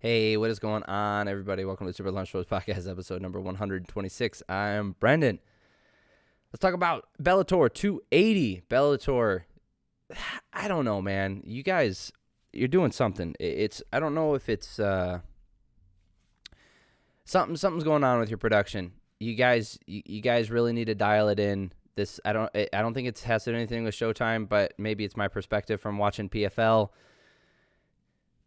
Hey, what is going on, everybody? Welcome to Super Lunch Bros Podcast, episode number 126. I'm Brendan. Let's talk about Bellator 280. Bellator, I don't know, man. You guys, you're doing something. I don't know if it's something's going on with your production. You guys really need to dial it in. I don't think it has to do anything with Showtime, but maybe it's my perspective from watching PFL.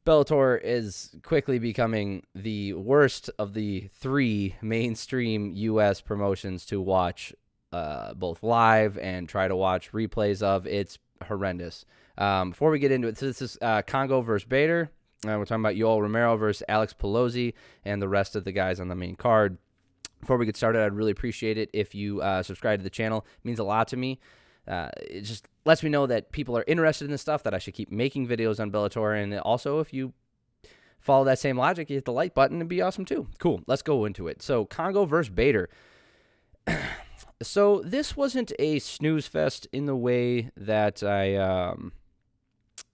Bellator is quickly becoming the worst of the three mainstream U.S. promotions to watch both live and try to watch replays of. It's horrendous. Before we get into it, so this is Congo versus Bader. We're talking about Romero versus Alex Pelosi and the rest of the guys on the main card. Before we get started, I'd really appreciate it if you subscribe to the channel. It means a lot to me. It just lets me know that people are interested in this stuff, that I should keep making videos on Bellator. And also, if you follow that same logic, you hit the like button, it'd be awesome too. Cool. Let's go into it. So Kongo versus Bader. So this wasn't a snooze fest in the way that I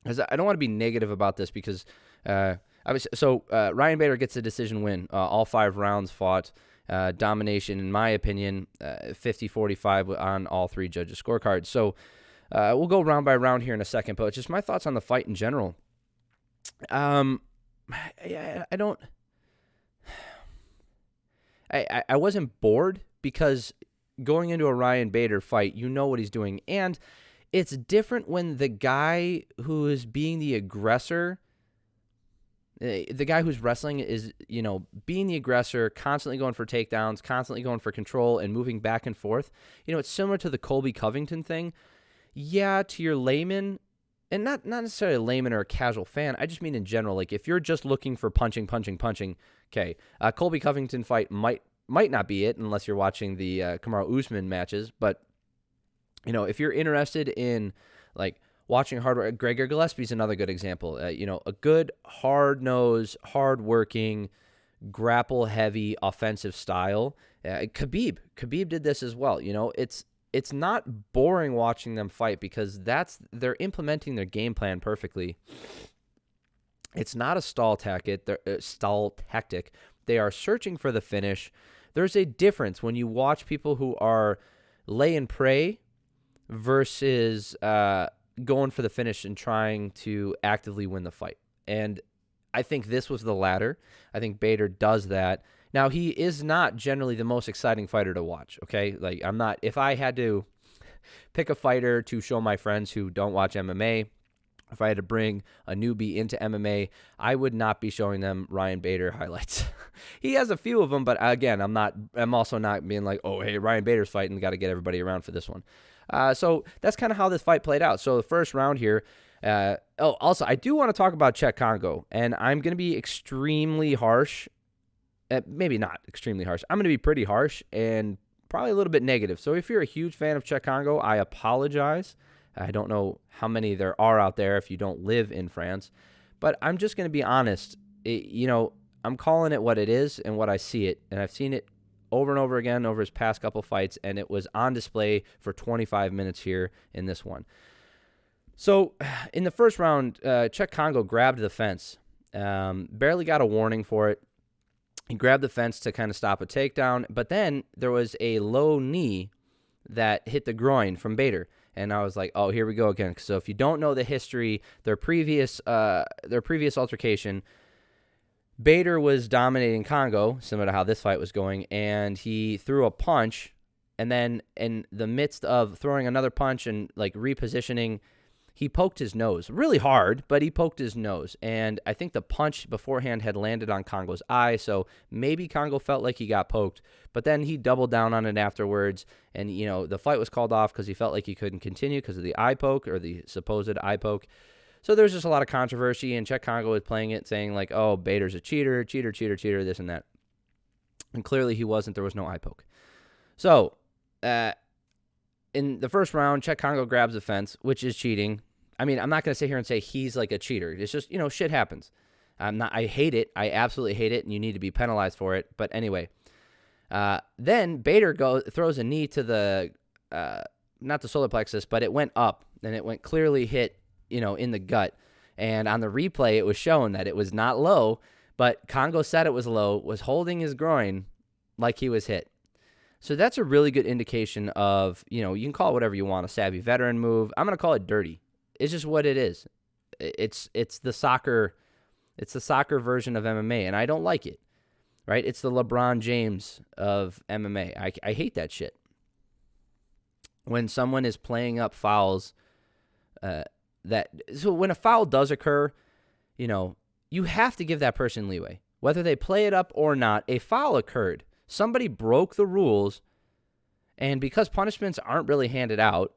don't want to be negative about this because Ryan Bader gets a decision win. All 5 rounds fought. Domination, in my opinion, 50-45 on all 3 judges' scorecards. So we'll go round by round here in a second, but just my thoughts on the fight in general. I wasn't bored because going into a Ryan Bader fight, you know what he's doing. And it's different when the guy who is being the aggressor, the guy who's wrestling is, being the aggressor, constantly going for takedowns, constantly going for control and moving back and forth. It's similar to the Colby Covington thing. Yeah, to your layman, and not necessarily a layman or a casual fan, I just mean in general. Like, if you're just looking for punching, okay, Colby Covington fight might not be it unless you're watching the Kamaru Usman matches. But, if you're interested in, like, watching hard work, Gregor Gillespie's another good example. A good, hard-nosed, hard-working, grapple-heavy offensive style. Khabib did this as well. It's not boring watching them fight because they're implementing their game plan perfectly. It's not a stall tactic. They are searching for the finish. There's a difference when you watch people who are lay and pray versus going for the finish and trying to actively win the fight. And I think this was the latter. I think Bader does that. Now, he is not generally the most exciting fighter to watch, okay? Like, if I had to pick a fighter to show my friends who don't watch MMA, if I had to bring a newbie into MMA, I would not be showing them Ryan Bader highlights. He has a few of them, but again, I'm also not being like, oh, hey, Ryan Bader's fighting, got to get everybody around for this one. So that's kind of how this fight played out. So the first round here, also, I do want to talk about Kongo, and I'm going to be extremely harsh. Maybe not extremely harsh. I'm going to be pretty harsh and probably a little bit negative. So if you're a huge fan of Kongo, I apologize. I don't know how many there are out there if you don't live in France, but I'm just going to be honest. I'm calling it what it is and what I see it, and I've seen it over and over again over his past couple fights, and it was on display for 25 minutes here in this one. So in the first round, Kongo grabbed the fence, barely got a warning for it. He grabbed the fence to kind of stop a takedown, but then there was a low knee that hit the groin from Bader, and I was like, oh, here we go again. So if you don't know the history, their previous altercation, Bader was dominating Kongo, similar to how this fight was going, and he threw a punch, and then in the midst of throwing another punch and like repositioning, he poked his nose really hard, but he poked his nose. And I think the punch beforehand had landed on Kongo's eye, so maybe Kongo felt like he got poked. But then he doubled down on it afterwards, and the fight was called off because he felt like he couldn't continue because of the eye poke or the supposed eye poke. So there's just a lot of controversy, and Kongo was playing it, saying like, oh, Bader's a cheater, this and that. And clearly he wasn't. There was no eye poke. So in the first round, Kongo grabs the fence, which is cheating. I mean, I'm not going to sit here and say he's like a cheater. It's just, shit happens. I hate it. I absolutely hate it, and you need to be penalized for it. But anyway, then Bader throws a knee to the, not the solar plexus, but it went up, and it went clearly hit, in the gut. And on the replay, it was shown that it was not low, But Kongo said it was low, was holding his groin like he was hit. So that's a really good indication of, you can call it whatever you want, a savvy veteran move. I'm going to call it dirty. It's just what it is. It's the soccer version of MMA, and I don't like it. Right? It's the LeBron James of MMA. I hate that shit. When someone is playing up fouls, so when a foul does occur, you have to give that person leeway. Whether they play it up or not, a foul occurred. Somebody broke the rules, and because punishments aren't really handed out,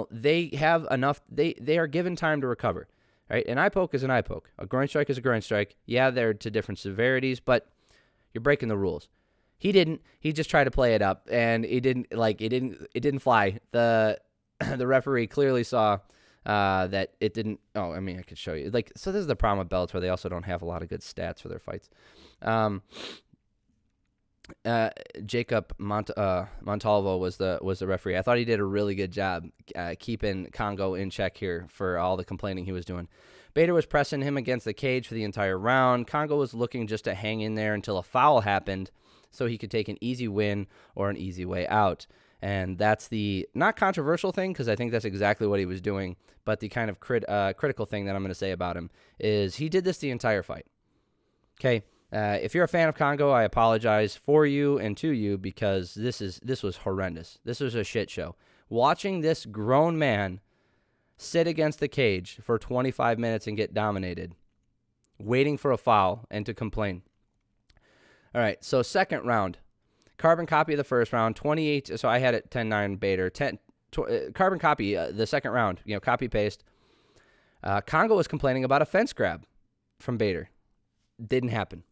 they have enough, they are given time to recover, right? An eye poke is an eye poke. A groin strike is a groin strike. Yeah, they're to different severities, but you're breaking the rules. He didn't. He just tried to play it up, and it didn't fly. The referee clearly saw that it didn't. Oh, I mean, I could show you. So this is the problem with Bellator. They also don't have a lot of good stats for their fights. Jacob Montalvo was the referee. I thought he did a really good job keeping Kongo in check here for all the complaining he was doing. Bader was pressing him against the cage for the entire round. Kongo was looking just to hang in there until a foul happened so he could take an easy win or an easy way out. And that's the not controversial thing, because I think that's exactly what he was doing, but the kind of critical thing that I'm going to say about him is he did this the entire fight. Okay? If you're a fan of Kongo, I apologize for you and to you, because this was horrendous. This was a shit show. Watching this grown man sit against the cage for 25 minutes and get dominated, waiting for a foul and to complain. All right, so second round. Carbon copy of the first round, 28. So I had it 10-9 Bader. Carbon copy, the second round, copy paste. Kongo was complaining about a fence grab from Bader. Didn't happen.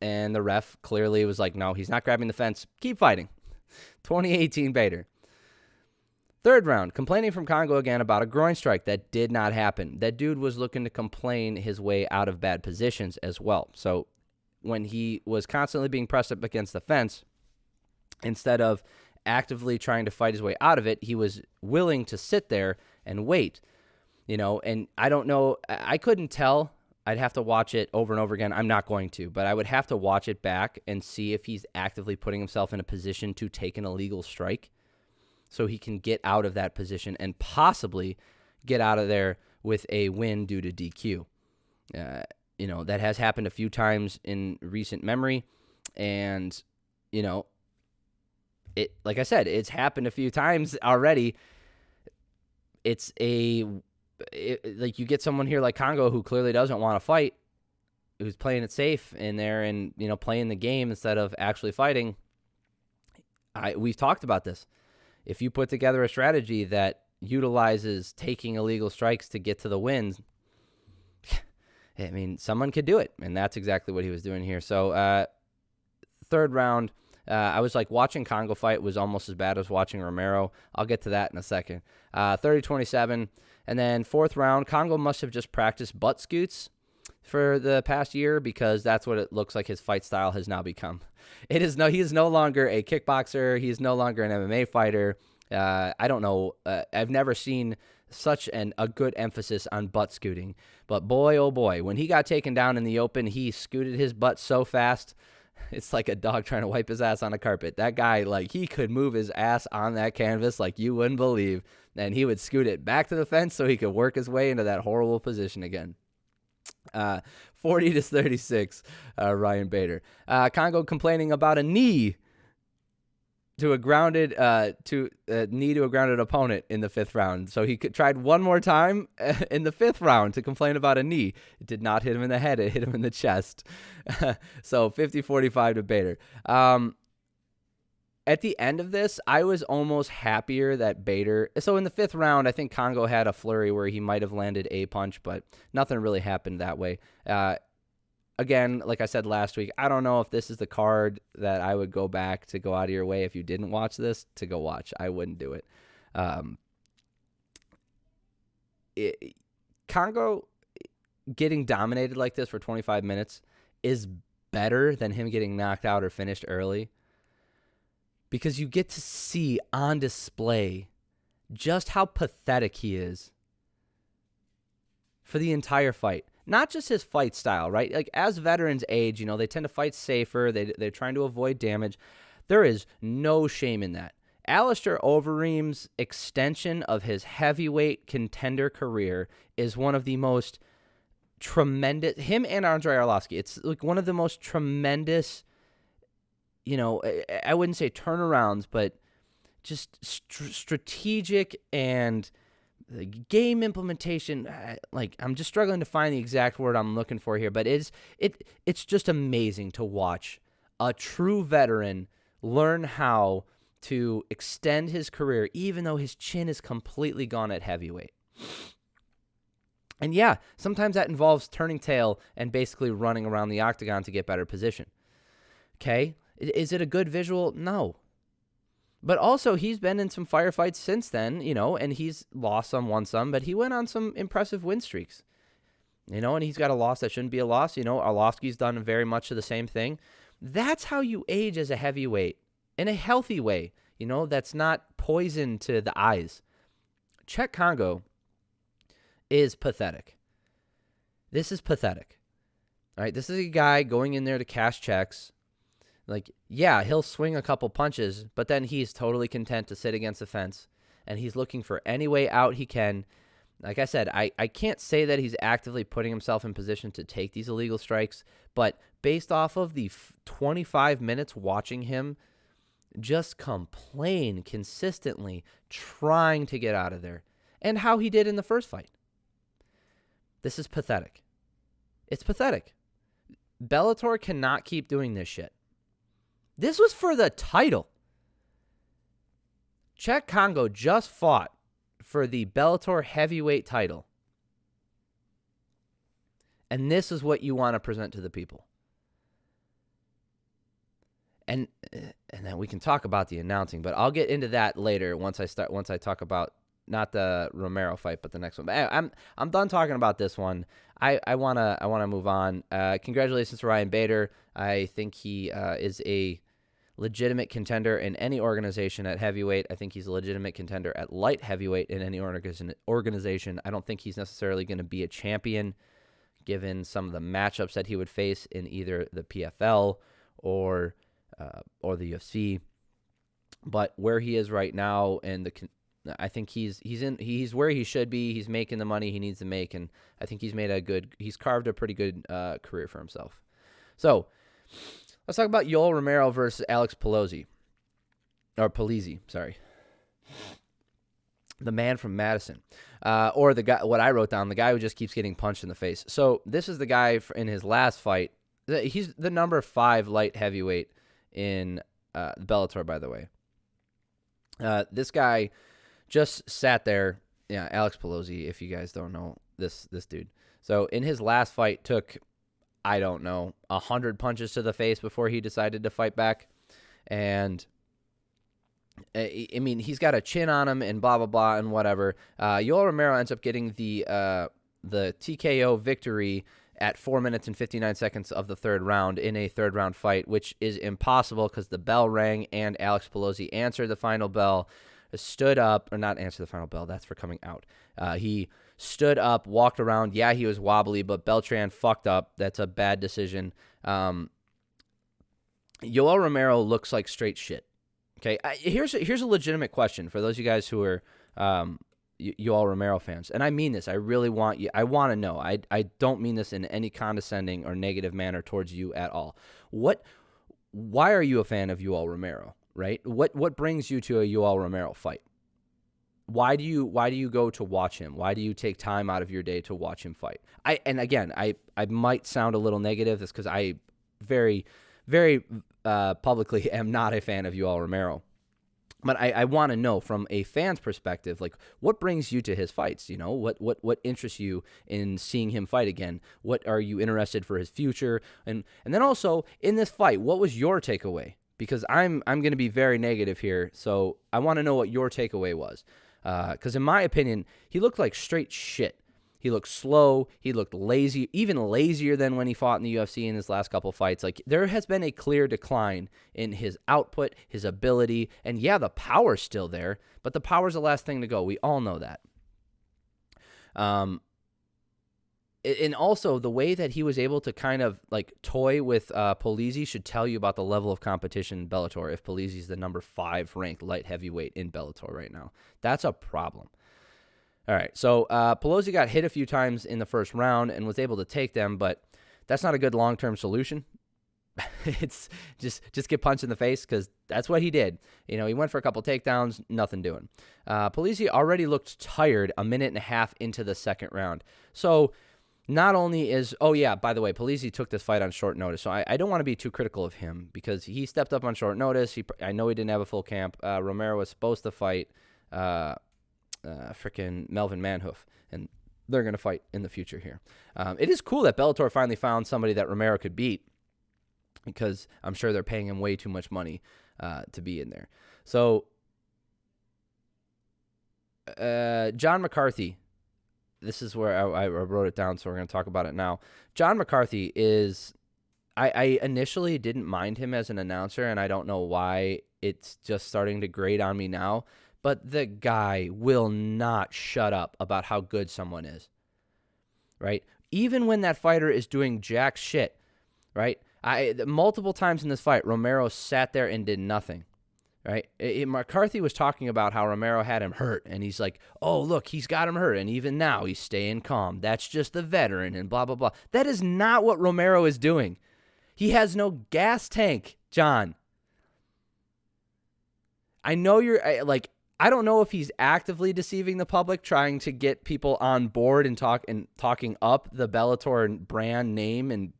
And the ref clearly was like, no, he's not grabbing the fence. Keep fighting. 2018 Bader. Third round, complaining from Kongo again about a groin strike. That did not happen. That dude was looking to complain his way out of bad positions as well. So when he was constantly being pressed up against the fence, instead of actively trying to fight his way out of it, he was willing to sit there and wait. And I don't know. I couldn't tell. I'd have to watch it over and over again. I'm not going to, but I would have to watch it back and see if he's actively putting himself in a position to take an illegal strike so he can get out of that position and possibly get out of there with a win due to DQ. That has happened a few times in recent memory, and, it, like I said, it's happened a few times already. You get someone here like Kongo who clearly doesn't want to fight, who's playing it safe in there and, playing the game instead of actually fighting. We've talked about this. If you put together a strategy that utilizes taking illegal strikes to get to the wins, I mean, someone could do it, and that's exactly what he was doing here. So, third round, I was like, watching Kongo fight was almost as bad as watching Romero. I'll get to that in a second. 30-27. And then fourth round, Kongo must have just practiced butt scoots for the past year, because that's what it looks like his fight style has now become. He is no longer a kickboxer. He is no longer an MMA fighter. I don't know. I've never seen such a good emphasis on butt scooting. But boy, oh boy, when he got taken down in the open, he scooted his butt so fast. It's like a dog trying to wipe his ass on a carpet. That guy, he could move his ass on that canvas like you wouldn't believe. And he would scoot it back to the fence so he could work his way into that horrible position again. 40-36, Ryan Bader. Kongo complaining about a knee to a grounded opponent in the fifth round. So he tried one more time in the fifth round to complain about a knee. It did not hit him in the head. It hit him in the chest. So 50-45 to Bader. At the end of this, I was almost happier that Bader... So in the fifth round, I think Kongo had a flurry where he might have landed a punch, but nothing really happened that way. Again, like I said last week, I don't know if this is the card that I would go back to go out of your way if you didn't watch this to go watch. I wouldn't do it. Kongo getting dominated like this for 25 minutes is better than him getting knocked out or finished early, because you get to see on display just how pathetic he is for the entire fight. not just his fight style, right? Like, as veterans age, they tend to fight safer. They're trying to avoid damage. There is no shame in that. Alistair Overeem's extension of his heavyweight contender career is one of the most tremendous. Him and Andrei Arlovsky, it's like one of the most tremendous, I wouldn't say turnarounds, but just strategic and game implementation. Like, I'm just struggling to find the exact word I'm looking for here, but it's just amazing to watch a true veteran learn how to extend his career, even though his chin is completely gone at heavyweight. And yeah, sometimes that involves turning tail and basically running around the octagon to get better position. Okay? Is it a good visual? No. But also, he's been in some firefights since then, and he's lost some, won some, but he went on some impressive win streaks. And he's got a loss that shouldn't be a loss. Arlovsky's done very much of the same thing. That's how you age as a heavyweight in a healthy way, that's not poison to the eyes. Czech Congo is pathetic. This is pathetic. All right, this is a guy going in there to cash checks. Like, yeah, he'll swing a couple punches, but then he's totally content to sit against the fence, and he's looking for any way out he can. Like I said, I can't say that he's actively putting himself in position to take these illegal strikes, but based off of the 25 minutes watching him just complain consistently, trying to get out of there, and how he did in the first fight. This is pathetic. It's pathetic. Bellator cannot keep doing this shit. This was for the title. Czech Congo just fought for the Bellator heavyweight title. And this is what you want to present to the people. And then we can talk about the announcing, but I'll get into that later once I talk about not the Romero fight, but the next one. But I'm done talking about this one. I wanna move on. Congratulations to Ryan Bader. I think he is a legitimate contender in any organization at heavyweight. I think he's a legitimate contender at light heavyweight in any organization. I don't think he's necessarily going to be a champion, given some of the matchups that he would face in either the PFL or the UFC. But where he is right now, and I think he's where he should be. He's making the money he needs to make, and I think he's carved a pretty good career for himself. So let's talk about Yoel Romero versus Alex Pelosi, or Polizzi, sorry. The man from Madison, or the guy. What I wrote down, the guy who just keeps getting punched in the face. So this is the guy in his last fight. He's the number 5 light heavyweight in Bellator, by the way. This guy just sat there. Yeah, Alex Pelosi, if you guys don't know this dude. So in his last fight, took, I don't know, 100 punches to the face before he decided to fight back. And I mean, he's got a chin on him and blah, blah, blah, and whatever. Yoel Romero ends up getting the TKO victory at 4 minutes and 59 seconds of the third round in a third-round fight, which is impossible because the bell rang and Alex Pelosi answered the final bell, stood up, or not answered the final bell, that's for coming out. He stood up, walked around. Yeah, he was wobbly, but Beltran fucked up. That's a bad decision. Yoel Romero looks like straight shit. Okay, here's a legitimate question for those of you guys who are Yoel Romero fans, and I mean this. I really want you. I want to know. I don't mean this in any condescending or negative manner towards you at all. Why are you a fan of Yoel Romero? Right? What brings you to a Yoel Romero fight? Why do you go to watch him? Why do you take time out of your day to watch him fight? I might sound a little negative. That's because I very, very publicly am not a fan of Yoel Romero. But I want to know from a fan's perspective, like, what brings you to his fights? You know, what interests you in seeing him fight again? What are you interested for his future? And then also in this fight, what was your takeaway? Because I'm going to be very negative here, so I want to know what your takeaway was. Because in my opinion, he looked like straight shit. He looked slow. He looked lazy, even lazier than when he fought in the UFC in his last couple fights. Like, there has been a clear decline in his output, his ability, and yeah, the power's still there, but the power's the last thing to go. We all know that. And also the way that he was able to kind of like toy with Polizzi should tell you about the level of competition in Bellator. If Polizzi is the number 5 ranked light heavyweight in Bellator right now, that's a problem. All right, so Pelosi got hit a few times in the first round and was able to take them, but that's not a good long-term solution. It's just get punched in the face, because that's what he did. He went for a couple takedowns, nothing doing. Polizzi already looked tired a minute and a half into the second round. So not only is, by the way, Polizzi took this fight on short notice, so I don't want to be too critical of him, because he stepped up on short notice. I know he didn't have a full camp. Romero was supposed to fight freaking Melvin Manhoof, and they're going to fight in the future here. It is cool that Bellator finally found somebody that Romero could beat, because I'm sure they're paying him way too much money to be in there. So, John Mccarthy, this is where I wrote it down, so we're going to talk about it now. John Mccarthy is, I initially didn't mind him as an announcer, and I don't know why it's just starting to grate on me now, but the guy will not shut up about how good someone is, right? Even when that fighter is doing jack shit, right? Multiple times in this fight, Romero sat there and did nothing, right? McCarthy was talking about how Romero had him hurt, and he's like, oh, look, he's got him hurt, and even now he's staying calm. That's just the veteran, and blah, blah, blah. That is not what Romero is doing. He has no gas tank, John. I know I don't know if he's actively deceiving the public, trying to get people on board and talking up the Bellator brand name and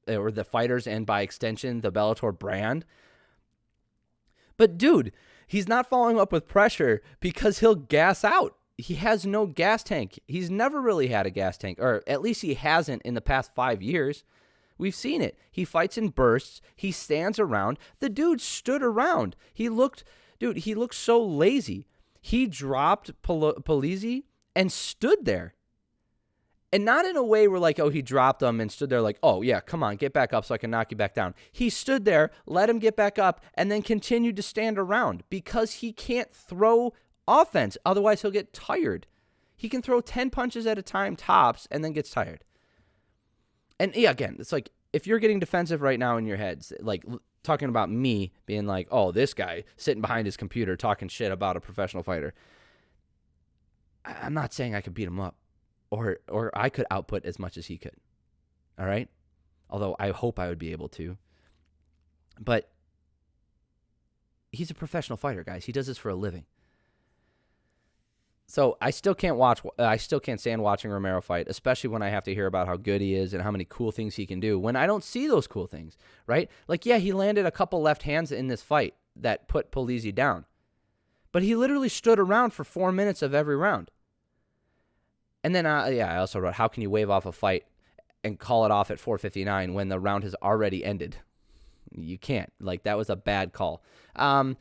or the fighters, and by extension, the Bellator brand. But dude, he's not following up with pressure because he'll gas out. He has no gas tank. He's never really had a gas tank, or at least he hasn't in the past 5 years. We've seen it. He fights in bursts. He stands around. The dude stood around. He looked so lazy. He dropped Polizzi and stood there. And not in a way where he dropped him and stood there like, oh, yeah, come on, get back up so I can knock you back down. He stood there, let him get back up, and then continued to stand around, because he can't throw offense. Otherwise, he'll get tired. He can throw 10 punches at a time tops and then gets tired. And yeah, again, it's like, if you're getting defensive right now in your heads, like talking about me being like, oh, this guy sitting behind his computer talking shit about a professional fighter, I'm not saying I could beat him up. Or I could output as much as he could, all right? Although I hope I would be able to. But he's a professional fighter, guys. He does this for a living. So I still can't stand watching Romero fight, especially when I have to hear about how good he is and how many cool things he can do, when I don't see those cool things, right? Like, yeah, he landed a couple left hands in this fight that put Polizzi down. But he literally stood around for 4 minutes of every round. And then, I also wrote, how can you wave off a fight and call it off at 4:59 when the round has already ended? You can't. That was a bad call. I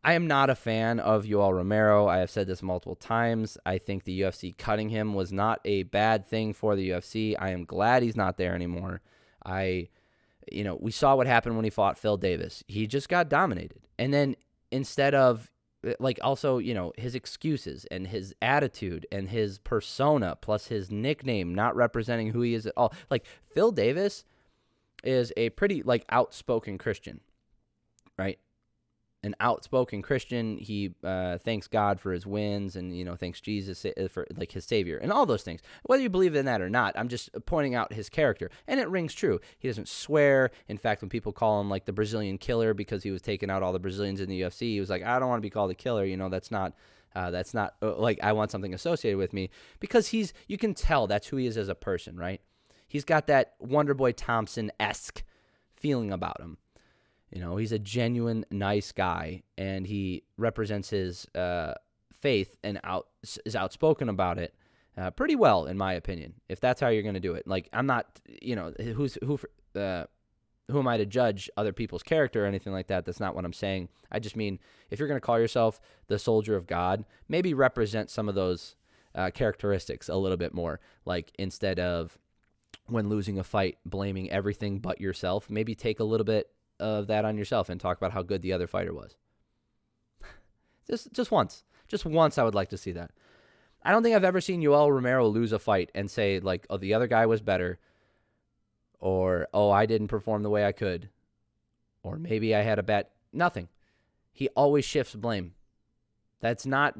am not a fan of Yoel Romero. I have said this multiple times. I think the UFC cutting him was not a bad thing for the UFC. I am glad he's not there anymore. We saw what happened when he fought Phil Davis. He just got dominated. And then instead of, his excuses and his attitude and his persona plus his nickname not representing who he is at all. Phil Davis is a pretty, outspoken Christian, right? An outspoken Christian. He thanks God for his wins and, thanks Jesus for his savior and all those things. Whether you believe in that or not, I'm just pointing out his character. And it rings true. He doesn't swear. In fact, when people call him the Brazilian killer because he was taking out all the Brazilians in the UFC, he was like, I don't want to be called a killer. That's not I want something associated with me, because you can tell that's who he is as a person, right? He's got that Wonderboy Thompson-esque feeling about him. He's a genuine, nice guy, and he represents his faith and is outspoken about it pretty well, in my opinion, if that's how you're going to do it. I'm not, who am I to judge other people's character or anything like that? That's not what I'm saying. I just mean, if you're going to call yourself the soldier of God, maybe represent some of those characteristics a little bit more. Instead of, when losing a fight, blaming everything but yourself, maybe take a little bit of that on yourself and talk about how good the other fighter was. Just once I would like to see that. I don't think I've ever seen Yoel Romero lose a fight and say, like, oh, the other guy was better, or, oh, I didn't perform the way I could, or maybe I had a bad... Nothing. He always shifts blame. That's not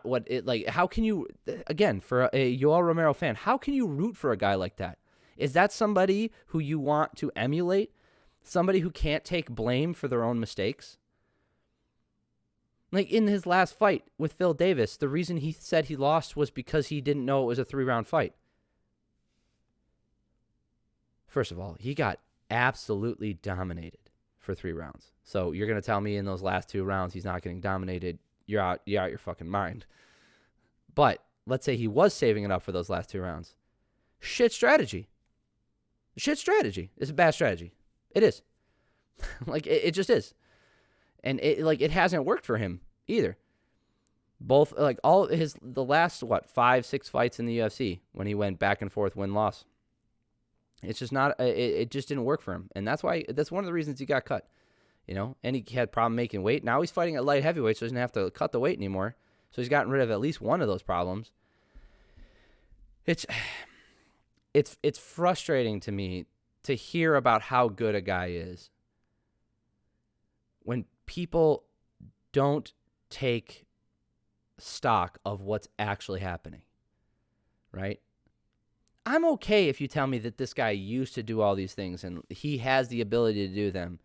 what it, like, how can you, again, for a Yoel Romero fan, how can you root for a guy like that? Is that somebody who you want to emulate? Somebody who can't take blame for their own mistakes? Like, in his last fight with Phil Davis, the reason he said he lost was because he didn't know it was a 3-round fight. First of all, he got absolutely dominated for 3 rounds. So you're going to tell me in those last 2 rounds he's not getting dominated? You're out your fucking mind. But let's say he was saving it up for those last 2 rounds. Shit strategy. Shit strategy. It's a bad strategy. It is. Like, it just is. And it hasn't worked for him either. Both, like, the last, 5-6 fights in the UFC when he went back and forth win-loss. It's just not, it just didn't work for him. And that's one of the reasons he got cut. And he had a problem making weight. Now he's fighting at light heavyweight, so he doesn't have to cut the weight anymore. So he's gotten rid of at least one of those problems. It's frustrating to me to hear about how good a guy is when people don't take stock of what's actually happening, right? I'm okay if you tell me that this guy used to do all these things and he has the ability to do them.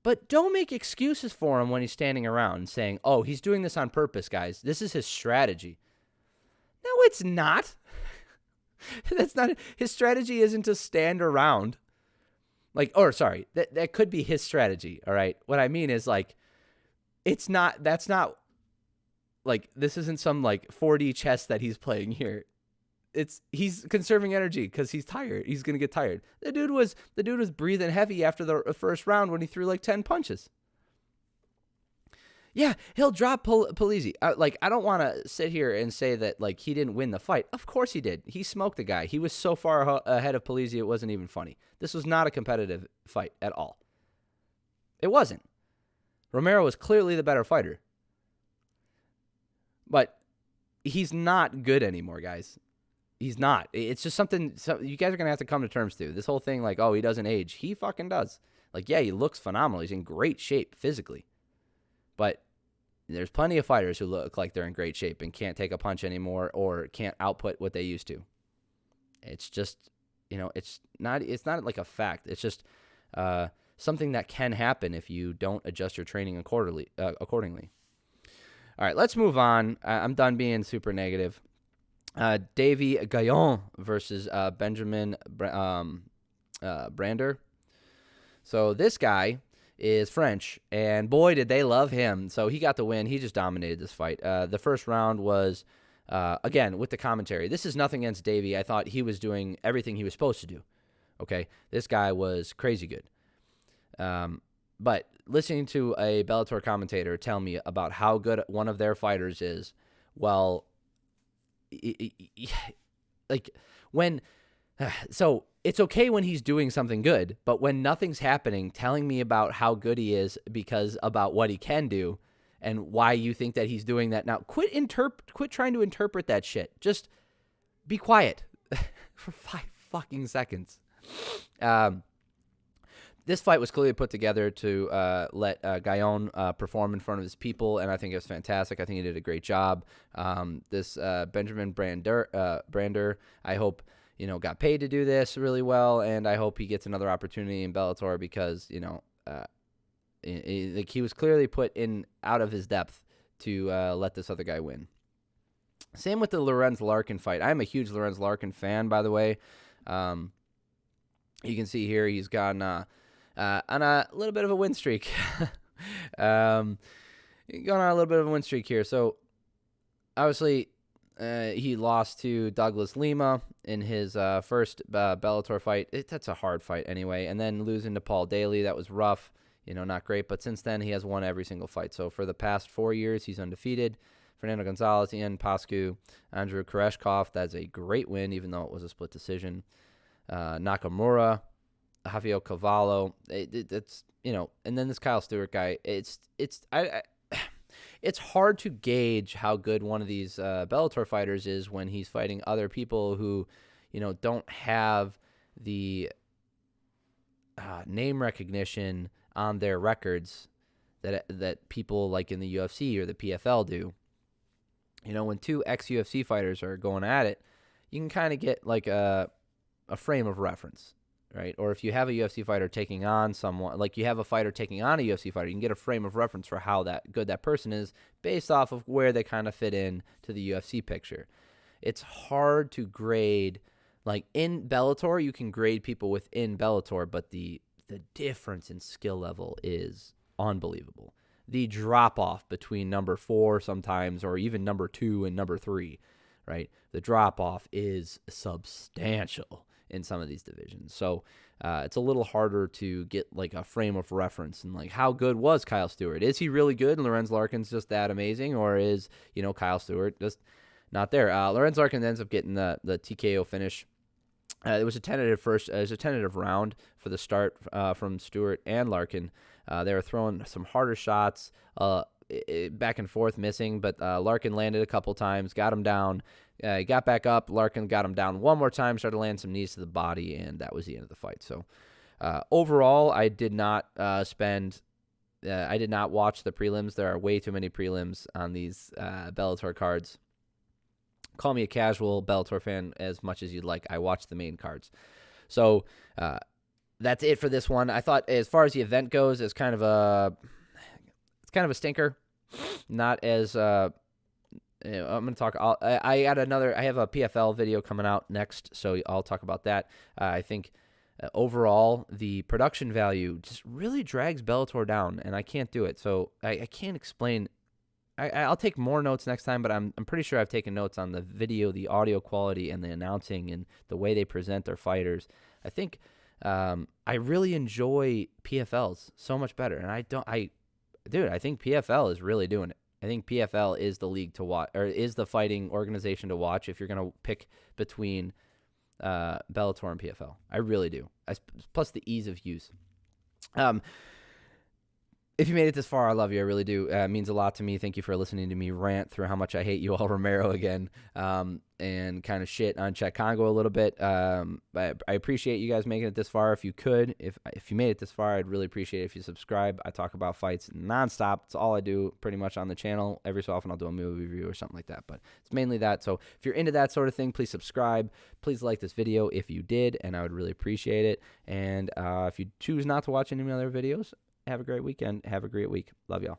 But don't make excuses for him when he's standing around and saying, oh, he's doing this on purpose, guys. This is his strategy. No, it's not. That's not. His strategy isn't to stand around. That could be his strategy, all right? What I mean is, like, that's not, like, this isn't some, like, 4D chess that he's playing here. He's conserving energy because he's tired. He's gonna get tired. The dude was breathing heavy after the first round when he threw like 10 punches. Yeah, he'll drop Polizzi. I don't want to sit here and say that, like, he didn't win the fight. Of course he did. He smoked the guy. He was so far ahead of Polizzi, it wasn't even funny. This was not a competitive fight at all. It wasn't. Romero was clearly the better fighter. But he's not good anymore, guys. He's not. It's just something you guys are going to have to come to terms to. This whole thing, like, oh, he doesn't age. He fucking does. Like, yeah, he looks phenomenal. He's in great shape physically. But there's plenty of fighters who look like they're in great shape and can't take a punch anymore or can't output what they used to. It's just, it's not like a fact. It's just something that can happen if you don't adjust your training accordingly. All right, let's move on. I'm done being super negative. Davy Gaillon versus Benjamin Brander. So this guy is French, and boy, did they love him. So he got the win. He just dominated this fight. The first round was, again, with the commentary. This is nothing against Davy. I thought he was doing everything he was supposed to do. Okay? This guy was crazy good. But listening to a Bellator commentator tell me about how good one of their fighters is, well, so it's okay when he's doing something good, but when nothing's happening, telling me about how good he is because about what he can do and why you think that he's doing that now, quit trying to interpret that shit. Just be quiet for 5 fucking seconds. This fight was clearly put together to let Gaillon perform in front of his people, and I think it was fantastic. I think he did a great job. This Benjamin Brander, I hope, got paid to do this really well, and I hope he gets another opportunity in Bellator because, he was clearly put in out of his depth to let this other guy win. Same with the Lorenz Larkin fight. I'm a huge Lorenz Larkin fan, by the way. You can see here he's gone on a little bit of a win streak. Going on a little bit of a win streak here. So, obviously, he lost to Douglas Lima in his first Bellator fight. That's a hard fight anyway. And then losing to Paul Daly, that was rough. Not great. But since then, he has won every single fight. So, for the past 4 years, he's undefeated. Fernando Gonzalez, Ian Pascu, Andrew Koreshkov. That's a great win, even though it was a split decision. Nakamura, Javier Cavallo. It's and then this Kyle Stewart guy. It's it's hard to gauge how good one of these Bellator fighters is when he's fighting other people who, don't have the name recognition on their records that people like in the UFC or the PFL do. When two ex-UFC fighters are going at it, you can kind of get like a frame of reference, right? Or if you have a UFC fighter taking on someone, like you have a fighter taking on a UFC fighter, you can get a frame of reference for how that good that person is based off of where they kind of fit in to the UFC picture. It's hard to grade. Like in Bellator, you can grade people within Bellator, but the difference in skill level is unbelievable. The drop-off between number 4 sometimes, or even number 2 and number 3, right? The drop-off is substantial in some of these divisions. So it's a little harder to get like a frame of reference and like how good was Kyle Stewart? Is he really good and Lorenz Larkin's just that amazing, or is, Kyle Stewart just not there? Lorenz Larkin ends up getting the TKO finish. It was a tentative round for the start from Stewart and Larkin. They were throwing some harder shots, back and forth, missing, but Larkin landed a couple times, got him down. He got back up. Larkin got him down one more time, started landing some knees to the body, and that was the end of the fight. So overall, I did not I did not watch the prelims. There are way too many prelims on these Bellator cards. Call me a casual Bellator fan as much as you'd like. I watch the main cards. So that's it for this one. I thought as far as the event goes, it's kind of a stinker. Not as I'm going to talk. I have a PFL video coming out next, so I'll talk about that. I think overall the production value just really drags Bellator down, and I can't do it. So I can't explain. I'll take more notes next time, but I'm pretty sure I've taken notes on the video, the audio quality, and the announcing and the way they present their fighters. I think I really enjoy PFLs so much better, and I think PFL is really doing it. I think PFL is the league to watch, or is the fighting organization to watch if you're going to pick between Bellator and PFL. I really do. Plus the ease of use. If you made it this far, I love you. I really do. It means a lot to me. Thank you for listening to me rant through how much I hate you all, Romero, again, and kind of shit on Kongo a little bit. I appreciate you guys making it this far. If you could, if you made it this far, I'd really appreciate it if you subscribe. I talk about fights nonstop. It's all I do pretty much on the channel. Every so often I'll do a movie review or something like that, but it's mainly that. So if you're into that sort of thing, please subscribe. Please like this video if you did, and I would really appreciate it. And if you choose not to watch any other videos, have a great weekend. Have a great week. Love y'all.